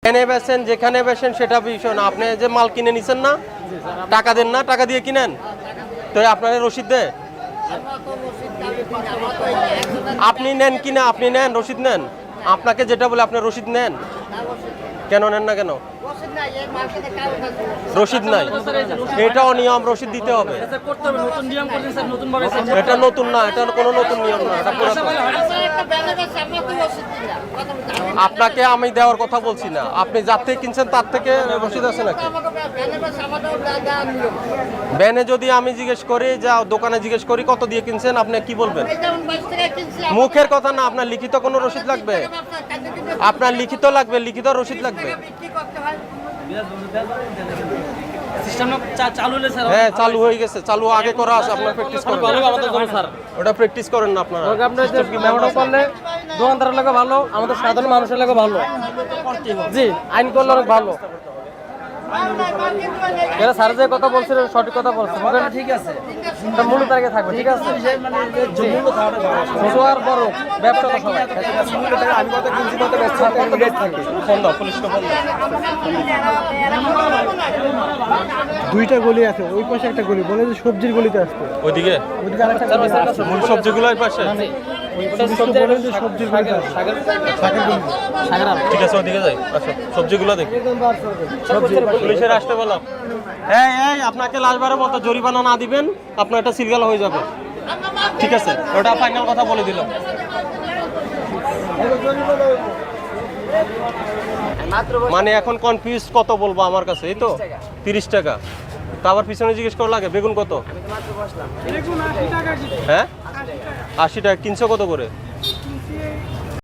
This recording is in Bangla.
এনে বেচেন যেখানে বেচেন সেটা বিষয় না। আপনি যে মাল কিনে নিছেন না, টাকা দেন না, টাকা দিয়ে কিনেন তো আপনার রসিদ দেয়। আপনি নেন কিনা, আপনি নেন রসিদ নেন, আপনাকে যেটা বলে আপনি রসিদ নেন। কেন নেন না কেন? রসিদ নাই, এটা অনিয়ম, রসিদ দিতে হবে। এটা নতুন না, এটা কোনো নতুন নিয়ম না, এটা পুরাতন। আপনাকে আমি দেওয়ার কথা বলছি না, আপনি যার থেকে কিনছেন তার থেকে রসিদ আছে নাকি? ব্যানে যদি আমি জিজ্ঞেস করি, যা দোকানে জিজ্ঞেস করি কত দিয়ে কিনছেন, আপনি কি বলবেন? মুখের কথা না, আপনার লিখিত কোনো রসিদ লাগবে, আপনার লিখিত লাগবে, লিখিত রসিদ লাগবে। হ্যাঁ চালু হয়ে গেছে, চালু আগে করা আছে, আপনার প্র্যাকটিস করেন। ওটা প্র্যাকটিস করেন না আপনারা। করলে দোকানদারের লাগে ভালো, আমাদের সাধারণ মানুষের লাগে ভালো। জি, আইন করলে অনেক ভালো। যারা স্যার যে কথা বলছিল সঠিক কথা বলছে, ঠিক আছে, মূল তারিখে থাকবে, ঠিক আছে। ছোট আর বড় ব্যবসা তো সবাই আমি কত কিনছি কত ব্যবসা থাকে। ফোন দাও, পুলিশকে ফোন দাও। দুইটা গলি আছে, ওই পাশে একটা গলি, বলে যে সবজির গলিতে আসতে। ওইদিকে ওইদিকে আরেকটা গলি আছে। মূল সবজিগুলো এই পাশে। বলেন যে সবজির গলিতে আসতে। ঠিক আছে, ওইদিকে যাই। আচ্ছা সবজিগুলো দেখি। পুলিশের আসতে বলো। এই এই আপনাকে লাশবারের মতো জরিমানা না দিবেন, আপনার এটা সিলগালা হয়ে যাবে। ঠিক আছে, ওটা ফাইনাল কথা বলে দিলাম। মানে এখন কনফিউজ কত বলবো আমার কাছে, এই তো 30 টাকা। তা আবার পিছনে জিজ্ঞেস করা লাগে বেগুন কত? হ্যাঁ 80 টাকা। কিনছো কত করে?